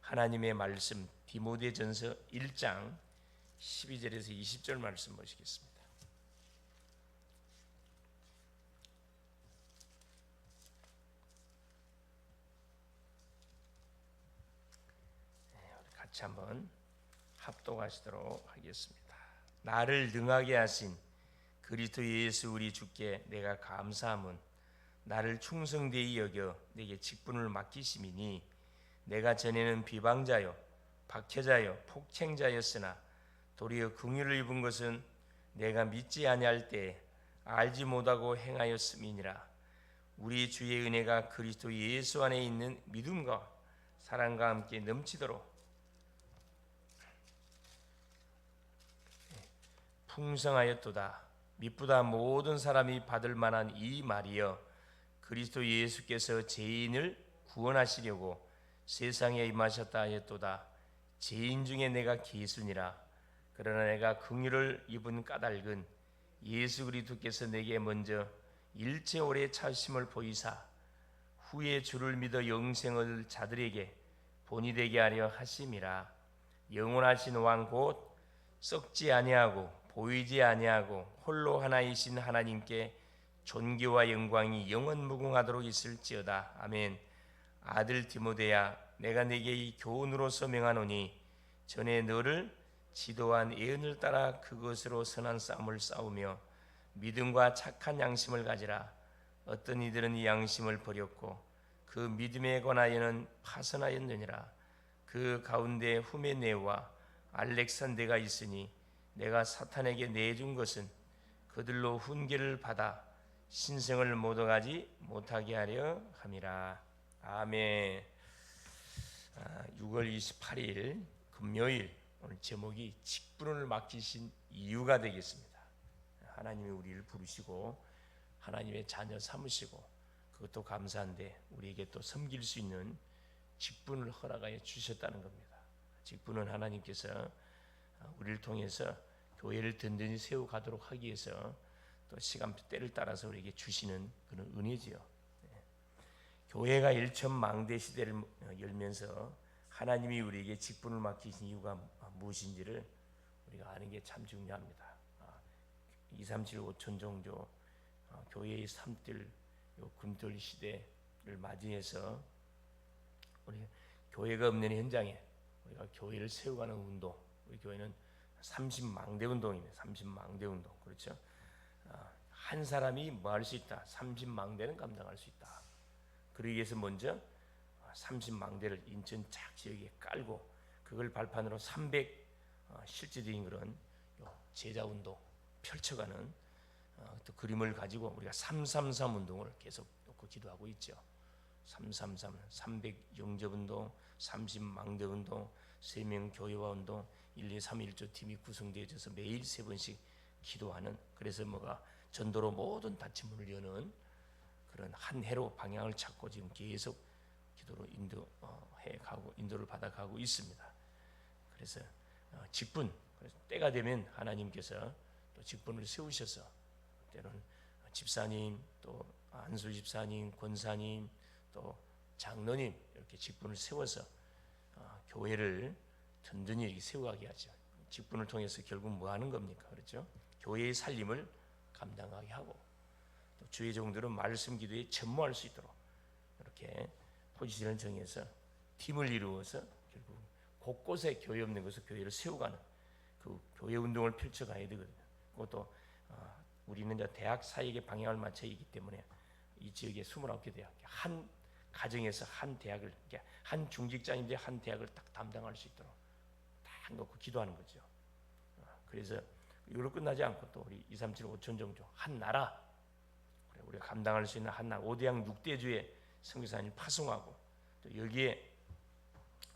하나님의 말씀 디모데전서 1장 12절에서 20절 말씀 보시겠습니다. 같이 한번 합독하시도록 하겠습니다. 나를 능하게 하신 그리스도 예수 우리 주께 내가 감사함은 나를 충성되이 여겨 내게 직분을 맡기심이니 내가 전에는 비방자요 박해자요 폭행자였으나 도리어 긍휼을 입은 것은 내가 믿지 아니할 때 알지 못하고 행하였음이니라. 우리 주의 은혜가 그리스도 예수 안에 있는 믿음과 사랑과 함께 넘치도록 풍성하였도다. 미쁘다 모든 사람이 받을 만한 이 말이여 그리스도 예수께서 죄인을 구원하시려고 세상에 임하셨다 하였도다. 죄인 중에 내가 개순이라. 그러나 내가 긍휼을 입은 까닭은 예수 그리스도께서 내게 먼저 일체 오래 차심을 보이사 후에 주를 믿어 영생을 자들에게 본이 되게 하려 하심이라. 영원하신 왕 곧 썩지 아니하고 보이지 아니하고 홀로 하나이신 하나님께 존귀와 영광이 영원 무궁하도록 있을지어다. 아멘. 아들 디모데야, 내가 네게 이 교훈으로서 명하노니 전에 너를 지도한 예언을 따라 그것으로 선한 싸움을 싸우며 믿음과 착한 양심을 가지라. 어떤 이들은 이 양심을 버렸고 그 믿음에 관하여는 파선하였느니라. 그 가운데 후메네와 알렉산데가 있으니 내가 사탄에게 내준 것은 그들로 훈계를 받아 신성을 못 얻어가지 못하게 하려 함이라. 아멘. 6월 28일 금요일, 오늘 제목이 직분을 맡기신 이유가 되겠습니다. 하나님이 우리를 부르시고 하나님의 자녀 삼으시고 그것도 감사한데 우리에게 또 섬길 수 있는 직분을 허락하여 주셨다는 겁니다. 직분은 하나님께서 우리를 통해서 교회를 든든히 세워가도록 하기 위해서 또 시간 때를 따라서 우리에게 주시는 그런 은혜지요. 교회가 일천망대 시대를 열면서 하나님이 우리에게 직분을 맡기신 이유가 무엇인지를 우리가 아는 게 참 중요합니다. 237 5천 종교 교회의 삶들 금돌 시대를 맞이해서 우리 교회가 없는 현장에 우리가 교회를 세워가는 운동, 우리 교회는 30망대 운동입니다. 30망대 운동. 그렇죠? 한 사람이 뭐 할 수 있다. 30망대는 감당할 수 있다. 그러기 위해서 먼저 30망대를 인천 쫙 지역에 깔고 그걸 발판으로 300 실질적인 그런 제자 운동 펼쳐가는 또 그림을 가지고 우리가 333 운동을 계속 놓고 기도하고 있죠. 333, 300 영접 운동, 30망대 운동, 세명 교회화 운동, 1, 2, 3, 1조 팀이 구성되어져서 매일 3번씩 기도하는, 그래서 뭐가 전도로 모든 닫힌 문을 여는 그런 한 해로 방향을 찾고 지금 계속 기도로 인도해 가고 인도를 받아가고 있습니다. 그래서 직분, 그래서 때가 되면 하나님께서 또 직분을 세우셔서 때로는 집사님, 또 안수 집사님, 권사님, 또 장로님 이렇게 직분을 세워서 교회를 든든히 이렇게 세워가게 하죠. 직분을 통해서 결국 뭐 하는 겁니까? 그렇죠? 교회의 살림을 감당하게 하고 또 주의 종들은 말씀 기도에 전무할 수 있도록 이렇게 포지션을 정해서 팀을 이루어서 결국 곳곳에 교회 없는 곳에 교회를 세워가는 그 교회 운동을 펼쳐가야 되거든요. 그것도 우리는 이제 대학 사역의 방향을 맞춰 있기 때문에 이 지역에 29개 대학, 한 가정에서 한 대학을, 한 중직자인데 한 대학을 딱 담당할 수 있도록 딱 놓고 기도하는 거죠. 그래서 이걸로 끝나지 않고 또 우리 237 5천 종교 한 나라, 우리가 감당할 수 있는 한 나라 5대양 6대주의 선교사님 파송하고 또 여기에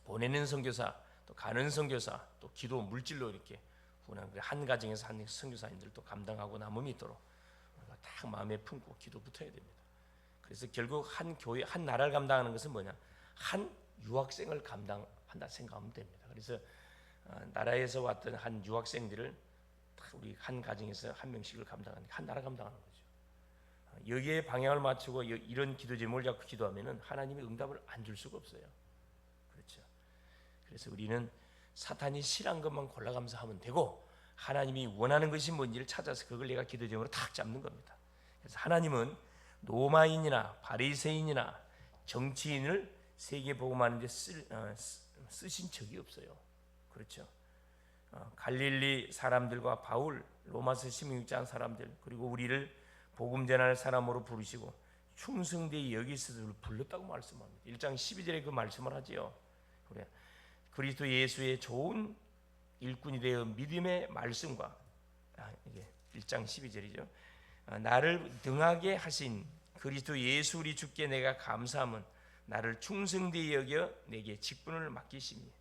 보내는 선교사, 또 가는 선교사, 또 기도 물질로 이렇게 후원하는 한 가정에서 한 선교사님들도 감당하고 남음이 있도록 우리가 딱 마음에 품고 기도 붙어야 됩니다. 그래서 결국 한 교회, 한 나라를 감당하는 것은 뭐냐? 한 유학생을 감당한다 생각하면 됩니다. 그래서 나라에서 왔던 한 유학생들을 우리 한 가정에서 한 명씩을 감당하는 한 나라 감당하는 거죠. 여기에 방향을 맞추고 이런 기도 제목을 잡고 기도하면은 하나님이 응답을 안 줄 수가 없어요. 그렇죠. 그래서 우리는 사탄이 싫어한 것만 골라가면서 하면 되고 하나님이 원하는 것이 뭔지를 찾아서 그걸 내가 기도 제목으로 탁 잡는 겁니다. 그래서 하나님은 로마인이나 바리새인이나 정치인을 세계 복음하는데 쓰신 적이 없어요. 그렇죠? 갈릴리 사람들과 바울, 로마서 16장 사람들, 그리고 우리를 복음 전할 사람으로 부르시고 충성되이 여기서도 불렀다고 말씀합니다. 1장 12절에 그 말씀을 하지요. 그래, 그리스도 예수의 좋은 일꾼이 되어 믿음의 말씀과 이게 1장 12절이죠. 나를 등하게 하신 그리스도 예수 우리 주께 내가 감사함은 나를 충성되이 여겨 내게 직분을 맡기시니,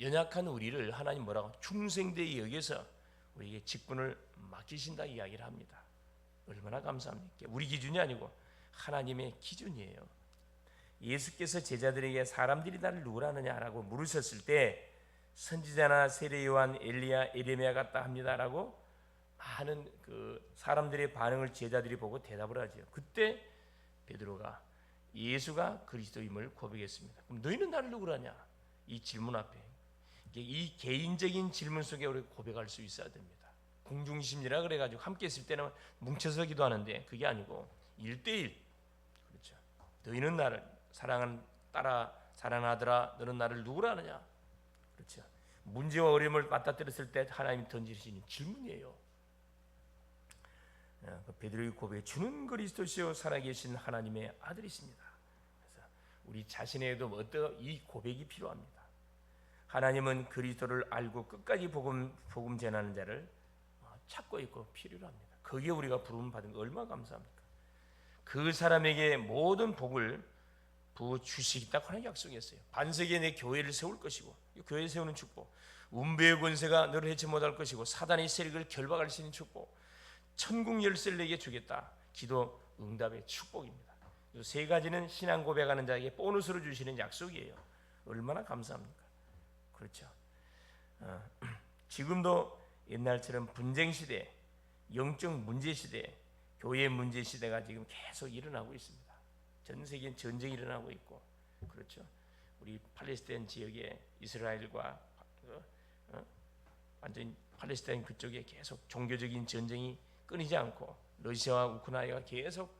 연약한 우리를 하나님 뭐라고 충성되이 여겨서 우리에게 직분을 맡기신다 이야기를 합니다. 얼마나 감사합니까? 우리 기준이 아니고 하나님의 기준이에요. 예수께서 제자들에게 사람들이 나를 누구라느냐라고 물으셨을 때 선지자나 세례 요한, 엘리야, 에레미야 같다 합니다라고 많은 그 사람들의 반응을 제자들이 보고 대답을 하죠. 그때 베드로가 예수가 그리스도임을 고백했습니다. 그럼 너희는 나를 누구라냐? 이 질문 앞에 이 개인적인 질문 속에 우리 고백할 수 있어야 됩니다. 공중심리라 그래가지고 함께 있을 때는 뭉쳐서 기도하는데 그게 아니고 1대1. 그렇죠. 너희는 나를 사랑하더라. 너는 나를 누구라 하느냐? 그렇죠. 문제와 어려움을 맞닥뜨렸을 때 하나님이 던지시는 질문이에요. 베드로의 고백에 주는 그리스도시요 살아계신 하나님의 아들이십니다. 그래서 우리 자신에게도 어떤 이 고백이 필요합니다. 하나님은 그리스도를 알고 끝까지 복음 전하는 자를 찾고 있고 필요로 합니다. 거기에 우리가 부름 받은 거 얼마나 감사합니까? 그 사람에게 모든 복을 부어 주시겠다고 하는 약속이었어요. 반세기에 내 교회를 세울 것이고, 교회 세우는 축복, 운배의 권세가 너를 해치 못할 것이고, 사단의 세력을 결박할 수 있는 축복, 천국 열쇠를 내게 주겠다. 기도 응답의 축복입니다. 이 세 가지는 신앙 고백하는 자에게 보너스로 주시는 약속이에요. 얼마나 감사합니까? 그렇죠. 지금도 옛날처럼 분쟁 시대, 영적 문제 시대, 교회 문제 시대가 지금 계속 일어나고 있습니다. 전 세계에 전쟁이 일어나고 있고, 그렇죠. 우리 팔레스타인 지역에 이스라엘과 완전 팔레스타인 그쪽에 계속 종교적인 전쟁이 끊이지 않고 러시아와 우크라이나가 계속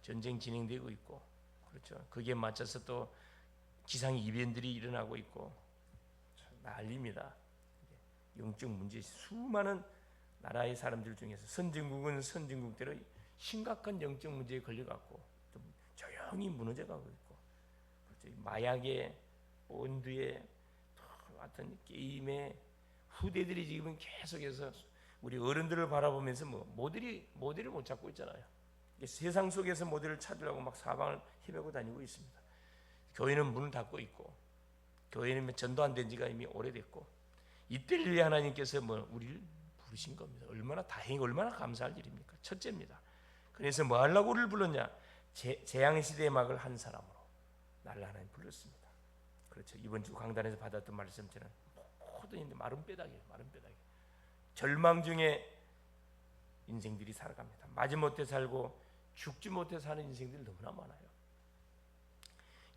전쟁 진행되고 있고, 그렇죠. 거기에 맞춰서 또 기상 이변들이 일어나고 있고 난립니다. 영적 문제, 수많은 나라의 사람들 중에서 선진국은 선진국대로 심각한 영적 문제에 걸려갖고 좀 조용히 무너져가고 있고, 그렇죠. 마약에, 본드에, 같은 게임에 후대들이 지금 계속해서 우리 어른들을 바라보면서 모델을 못 찾고 있잖아요. 세상 속에서 모델을 찾으려고 막 사방을 헤매고 다니고 있습니다. 교회는 문을 닫고 있고, 교회는 전도 안 된 지가 이미 오래됐고, 이때를 위해 하나님께서 우리를 부르신 겁니다. 얼마나 다행히 얼마나 감사할 일입니까? 첫째입니다. 그래서 뭐 하려고 우리를 불렀냐? 재앙시대의 막을 한 사람으로 나를 하나님 불렀습니다. 그렇죠. 이번 주 강단에서 받았던 말씀처럼 모든 인들 마른 뼈다귀. 절망 중에 인생들이 살아갑니다. 마지못해 살고 죽지 못해 사는 인생들이 너무나 많아요.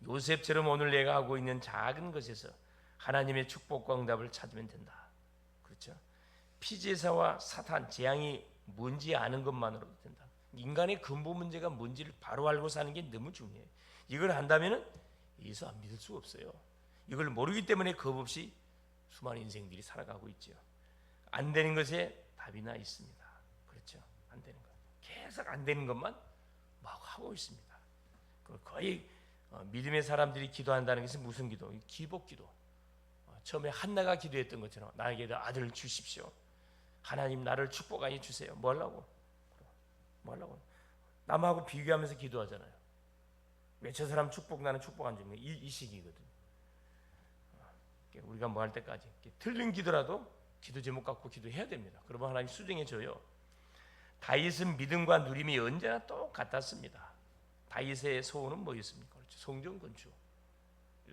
요셉처럼 오늘 내가 하고 있는 작은 것에서 하나님의 축복과 응답을 찾으면 된다. 그렇죠? 피제사와 사탄, 재앙이 뭔지 아는 것만으로도 된다. 인간의 근본 문제가 뭔지를 바로 알고 사는 게 너무 중요해요. 이걸 한다면 예수 안 믿을 수가 없어요. 이걸 모르기 때문에 겁없이 수많은 인생들이 살아가고 있죠. 안 되는 것에 답이나 있습니다. 그렇죠? 안 되는 것, 계속 안 되는 것만 막 하고 있습니다. 거의 믿음의 사람들이 기도한다는 것은 무슨 기도? 기복기도. 처음에 한나가 기도했던 것처럼 나에게도 아들을 주십시오. 하나님 나를 축복하여 주세요. 뭐 하려고? 남하고 비교하면서 기도하잖아요. 왜 저 사람 축복 나는 축복 안 주는 이 시기거든. 우리가 뭐 할 때까지 틀린 기도라도 기도 제목 갖고 기도해야 됩니다. 그러면 하나님 수정해 줘요. 다윗은 믿음과 누림이 언제나 똑같았습니다. 다윗의 소원은 뭐였습니까? 그렇죠. 성전 건축.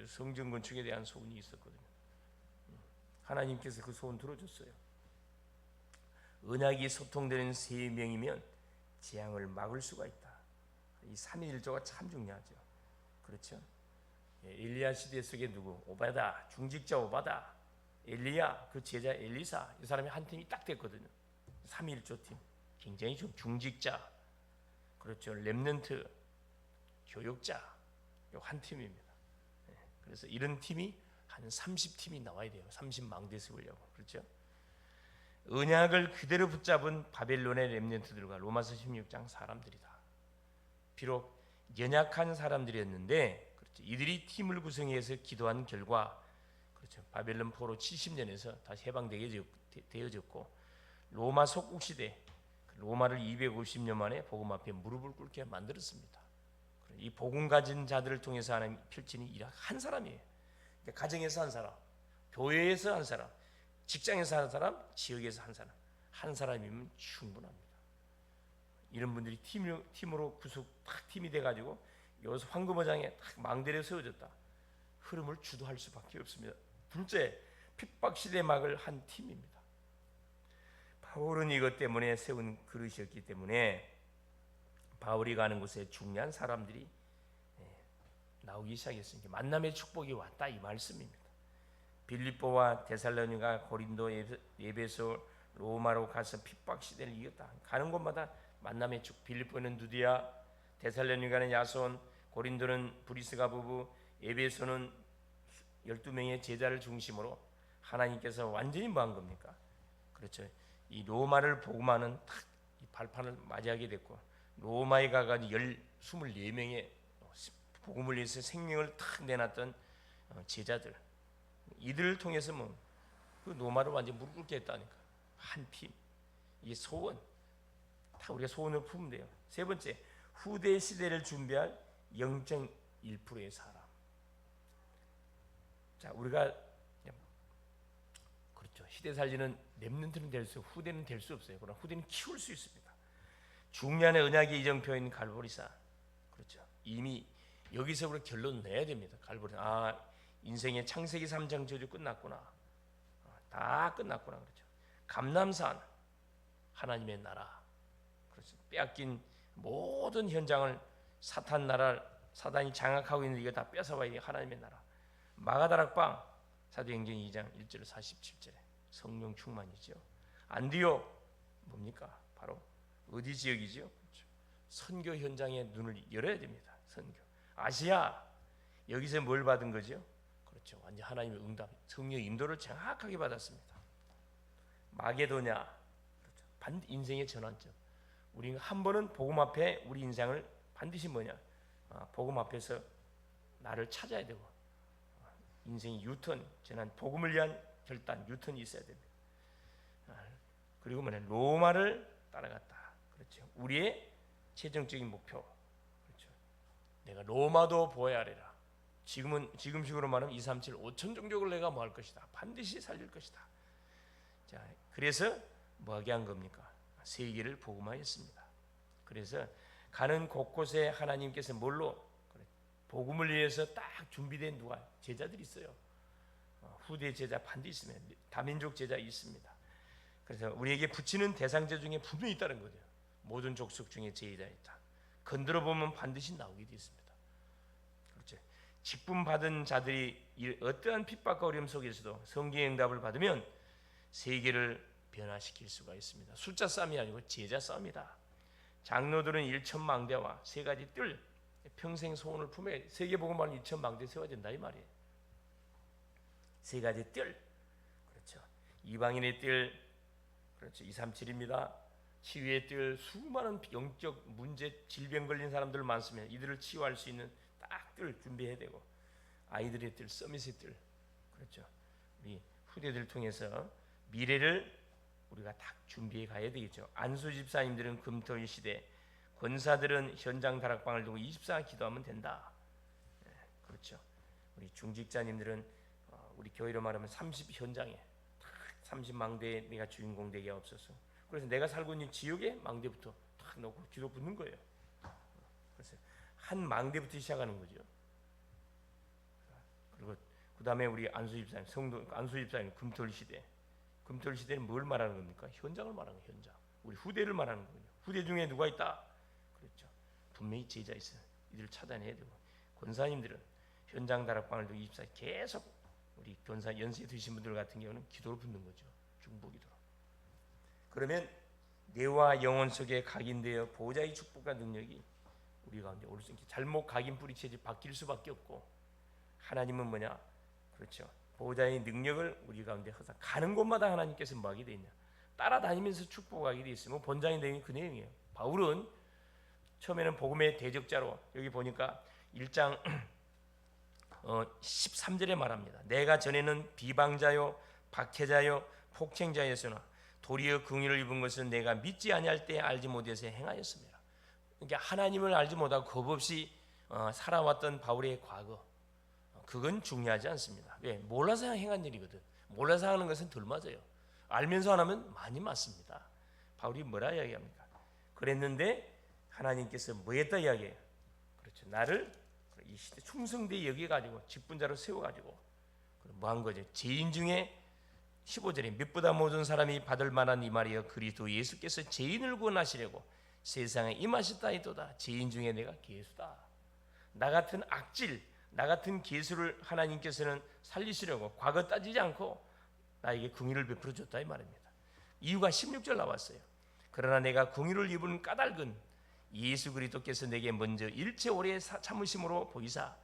성전 건축에 대한 소원이 있었거든요. 하나님께서 그 소원 들어줬어요. 언약이 소통되는 세 명이면 재앙을 막을 수가 있다. 이 3.1조가 참 중요하죠. 그렇죠. 엘리야 시대 속에 누구? 오바다, 중직자 오바다, 엘리야 그 제자 엘리사, 이 사람이 한 팀이 딱 됐거든요. 3.1조 팀, 굉장히 좀 중직자, 그렇죠. 렘넌트, 교육자, 요 한 팀입니다. 그래서 이런 팀이 한 30팀이 나와야 돼요. 30망대 세우려고. 그렇죠? 언약을 그대로 붙잡은 바벨론의 렘넌트들과 로마서 16장 사람들이다. 비록 연약한 사람들이었는데, 그렇죠. 이들이 팀을 구성해서 기도한 결과, 그렇죠. 바벨론 포로 70년에서 다시 해방되게 되어졌고, 로마 속국 시대, 로마를 250년 만에 복음 앞에 무릎을 꿇게 만들었습니다. 이 복음 가진 자들을 통해서 하나님 펼치는 일은 한 사람이에요. 그러니까 가정에서 한 사람, 교회에서 한 사람, 직장에서 한 사람, 지역에서 한 사람이면 충분합니다. 이런 분들이 팀으로 구속 딱 팀이 돼가지고 여기서 황금어장에 딱 망대를 세워졌다. 흐름을 주도할 수밖에 없습니다. 둘째, 핍박 시대 막을 한 팀입니다. 바울은 이것 때문에 세운 그릇이었기 때문에 바울이 가는 곳에 중요한 사람들이 나오기 시작했으니까 만남의 축복이 왔다 이 말씀입니다. 빌립보와 데살로니가, 고린도, 에베소, 로마로 가서 핍박 시대를 이겼다. 가는 곳마다 만남의 축. 빌립보는 누디아, 데살로니가는 야손, 고린도는 브리스가 부부, 에베소는 12명의 제자를 중심으로 하나님께서 완전히 뭐 한 겁니까? 그렇죠. 이 로마를 복음하는 딱 이 발판을 맞이하게 됐고, 로마에 가가지고 24명의 복음을 위해서 생명을 탁 내놨던 제자들, 이들을 통해서 그 로마를 완전히 무릎 꿇게 했다니까. 한 팀. 이게 소원. 다 우리가 소원을 품으면 돼요. 세 번째, 후대 시대를 준비할 0.1%의 사람. 자, 우리가 그렇죠. 시대 살리는 렘넌트는 될 수, 후대는 될 수 없어요. 그러나 후대는 키울 수 있습니다. 중년의 언약의 이정표인 갈보리사. 그렇죠. 이미 여기서 우리 결론 내야 됩니다. 갈보리사. 인생의 창세기 3장 저주 끝났구나. 다 끝났구나. 그렇죠. 감람산, 하나님의 나라. 그렇죠. 빼앗긴 모든 현장을 사단이 장악하고 있는데 이거 다 뺏어와야 돼. 하나님의 나라. 마가다락방, 사도행전 2장 1절 47절에 성령 충만이죠. 안디옥 뭡니까? 바로 어디 지역이죠? 그렇죠. 선교 현장에 눈을 열어야 됩니다. 선교. 아시아, 여기서 뭘 받은 거죠? 그렇죠. 완전 하나님의 응답, 성령 인도를 정확하게 받았습니다. 마게도냐, 그렇죠. 인생의 전환점. 우리가 한 번은 복음 앞에 우리 인생을 반드시 복음 앞에서 나를 찾아야 되고, 인생의 유턴, 전환, 복음을 위한 결단, 유턴이 있어야 됩니다. 그리고 로마를 따라갔다. 그렇죠. 우리의 최종적인 목표. 그렇죠. 내가 로마도 보아야 하리라. 지금식으로 말하면 237 5천 종족을 내가 뭐 할 것이다. 반드시 살릴 것이다. 자, 그래서 뭐하게 한 겁니까? 세계를 복음화했습니다. 그래서 가는 곳곳에 하나님께서 복음을 위해서 딱 준비된 제자들이 있어요. 후대 제자 반드시 있으면 다민족 제자 있습니다. 그래서 우리에게 붙이는 대상자 중에 분명히 있다는 거죠. 모든 족속 중에 제자 있다. 건드려 보면 반드시 나오게 되어 있습니다. 그렇죠. 직분 받은 자들이 어떠한 핍박과 어려움 속에서도 성경의 응답을 받으면 세계를 변화시킬 수가 있습니다. 숫자 싸움이 아니고 제자 싸움이다. 장로들은 1천망대와 세 가지 뜰, 평생 소원을 품에 세계복음화는 1천망대 세워야 된다 이 말이에요. 세 가지 뜰, 그렇죠. 이방인의 뜰, 그렇죠. 237입니다. 치유의 뜰, 수많은 영적 문제, 질병 걸린 사람들 많습니다. 이들을 치유할 수 있는 딱 뜰 준비해야 되고, 아이들의 뜰, 서밋의 뜰, 그렇죠. 우리 후대들 통해서 미래를 우리가 딱 준비해 가야 되겠죠. 안수 집사님들은 금토일 시대, 권사들은 현장 다락방을 두고 24시간 기도하면 된다. 그렇죠. 우리 중직자님들은 우리 교회로 말하면 30 현장에 30망대에 내가 주인공 되게 없어서, 그래서 내가 살고 있는 지역에 망대부터 탁 놓고 기도 붙는 거예요. 그래서 한 망대부터 시작하는 거죠. 그리고 그 다음에 우리 안수 집사님, 성도 안수 집사님 금토일 시대. 금토일 시대는 뭘 말하는 겁니까? 현장을 말하는 거예요. 현장. 우리 후대를 말하는 거예요. 후대 중에 누가 있다? 그렇죠. 분명히 제자 있어요. 이들을 찾아내야 되고, 권사님들은 현장 다락방을 두고 24 계속 우리 교사 연세 드신 분들 같은 경우는 기도를 붙는 거죠. 중보기도로. 그러면 뇌와 영혼 속에 각인되어 보호자의 축복과 능력이 우리 가운데 올 수 있게 잘못 각인 뿌리채지 바뀔 수밖에 없고, 하나님은 뭐냐? 그렇죠. 보호자의 능력을 우리 가운데 항상 가는 곳마다 하나님께서 뭐 하게 돼 있냐? 따라다니면서 축복하게 돼 있으면 본장의 내용이 그 내용이에요. 바울은 처음에는 복음의 대적자로, 여기 보니까 1장 13절에 말합니다. 내가 전에는 비방자요 박해자요 폭행자였으나 도리어 긍휼을 입은 것은 내가 믿지 아니할 때 알지 못해서 행하였습니다. 그러니까 하나님을 알지 못하고 겁 없이 살아왔던 바울의 과거, 그건 중요하지 않습니다. 왜? 몰라서 행한 일이거든. 몰라서 하는 것은 덜 맞아요. 알면서 안 하면 많이 맞습니다. 바울이 뭐라 이야기합니까? 그랬는데 하나님께서 뭐 했다 이야기해요. 그렇죠. 나를 이 시대 충성되이 여겨가지고 직분자로 세워가지고 뭐 한 거죠? 죄인 중에 15절에 몇보다 모든 사람이 받을 만한 이 말이여 그리스도 예수께서 죄인을 구원하시려고 세상에 임하셨다이도다. 죄인 중에 내가 괴수다. 나 같은 악질, 나 같은 괴수를 하나님께서는 살리시려고 과거 따지지 않고 나에게 긍휼을 베풀어 줬다 이 말입니다. 이유가 16절 나왔어요. 그러나 내가 긍휼을 입은 까닭은 예수 그리스도께서 내게 먼저 일체 오래 참으심으로 보이사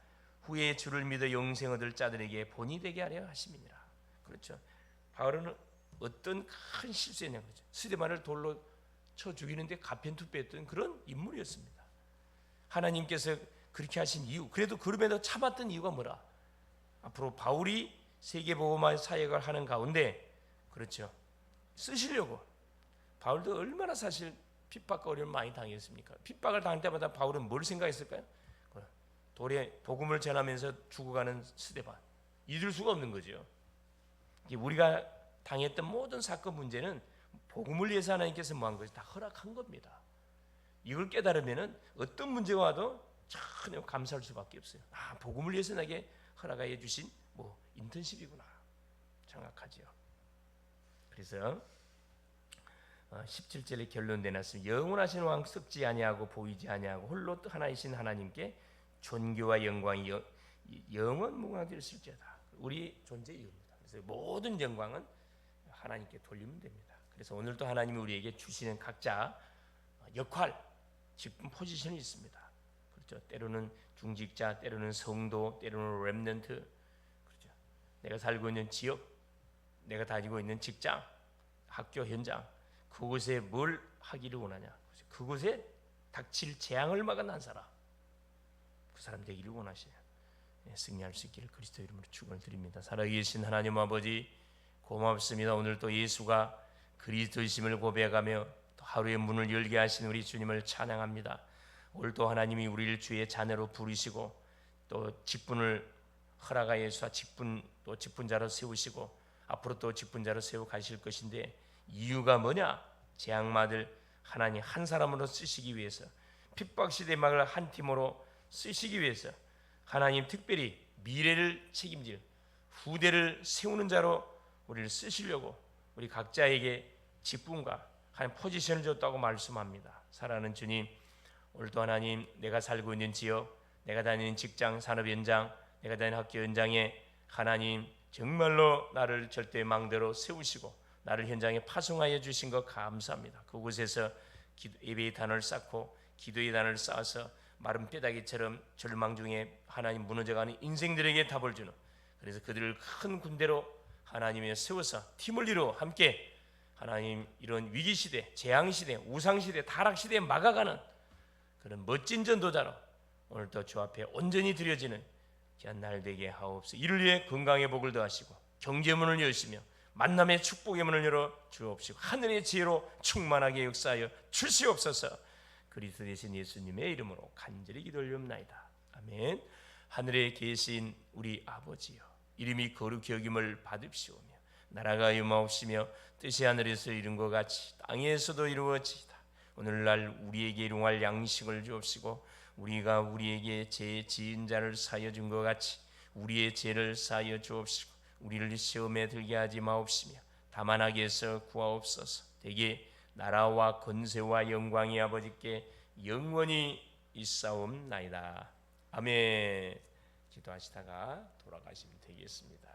후에 주를 믿어 영생 얻을 자들에게 본이 되게 하려 하심이니라. 그렇죠. 바울은 어떤 큰 실수했냐 그렇죠. 스데반을 돌로 쳐 죽이는데 가편투표했던 그런 인물이었습니다. 하나님께서 그렇게 하신 이유, 그래도 그럼에도 참았던 이유가 뭐라? 앞으로 바울이 세계복음화 사역을 하는 가운데 그렇죠. 쓰시려고. 바울도 얼마나 사실 핍박과 어려움을 많이 당했습니까? 핍박을 당할 때마다 바울은 뭘 생각했을까요? 돌에 복음을 전하면서 죽어가는 스데반, 잊을 수가 없는 거죠. 우리가 당했던 모든 사건 문제는 복음을 위해서 하나님께서 뭐한 것이 다 허락한 겁니다. 이걸 깨달으면은 어떤 문제가 와도 전혀 감사할 수밖에 없어요. 아, 복음을 위해서 나에게 허락해 주신 뭐 인턴십이구나 생각하지요. 그래서 17절에 결론 내놨습니다. 영원하신 왕 썩지 아니하고 보이지 아니하고 홀로 하나이신 하나님께 존귀와 영광이 영원 무궁하되었을지어다. 우리 존재 이유입니다. 그래서 모든 영광은 하나님께 돌리면 됩니다. 그래서 오늘도 하나님이 우리에게 주시는 각자 역할, 직분 포지션이 있습니다. 그렇죠. 때로는 중직자, 때로는 성도, 때로는 렘넌트. 그렇죠. 내가 살고 있는 지역, 내가 다니고 있는 직장, 학교 현장, 그곳에 뭘 하기를 원하냐? 그곳에 닥칠 재앙을 막은 한 사람, 그 사람 되기를 원하시냐? 승리할 수 있기를 그리스도 이름으로 축원을 드립니다. 살아계신 하나님 아버지 고맙습니다. 오늘 또 예수가 그리스도이심을 고백하며 또 하루의 문을 열게 하신 우리 주님을 찬양합니다. 오늘 또 하나님이 우리를 주의 자녀로 부르시고 또 직분을 허락하여 주사 직분 또 직분자로 세우시고 앞으로 또 직분자로 세워 가실 것인데 이유가 뭐냐? 재앙마들 하나님 한 사람으로 쓰시기 위해서, 핍박 시대 막을 한 팀으로 쓰시기 위해서 하나님 특별히 미래를 책임질 후대를 세우는 자로 우리를 쓰시려고 우리 각자에게 직분과 한 포지션을 줬다고 말씀합니다. 사랑하는 주님, 오늘도 하나님 내가 살고 있는 지역, 내가 다니는 직장, 산업 현장, 내가 다니는 학교 현장에 하나님 정말로 나를 절대 망대로 세우시고 나를 현장에 파송하여 주신 것 감사합니다. 그곳에서 예배의 단을 쌓고 기도의 단을 쌓아서 마른 뼈다귀처럼 절망 중에 하나님 무너져가는 인생들에게 답을 주는, 그래서 그들을 큰 군대로 하나님이 세워서 팀을 이루어 함께 하나님 이런 위기시대, 재앙시대, 우상시대, 타락시대에 막아가는 그런 멋진 전도자로 오늘도 주 앞에 온전히 드려지는 귀한 날 되게 하옵소서. 이를 위해 건강의 복을 더하시고 경제의 문을 여시며 만남의 축복의 문을 열어 주옵시고 하늘의 지혜로 충만하게 역사하여 주시옵소서. 그리스도 되신 예수님의 이름으로 간절히 기도 올리옵나이다. 아멘. 하늘에 계신 우리 아버지여, 이름이 거룩히 여김을 받으시오며 나라가 임하옵시며 뜻이 하늘에서 이룬 것 같이 땅에서도 이루어지이다. 오늘날 우리에게 일용할 양식을 주옵시고 우리가 우리에게 죄 지은 자를 사하여 준 것 같이 우리의 죄를 사하여 주옵시고 우리를 시험에 들게 하지 마옵시며 다만 악에서 구하옵소서. 대개 나라와 권세와 영광이 아버지께 영원히 있사옵나이다. 아멘. 기도하시다가 돌아가시면 되겠습니다.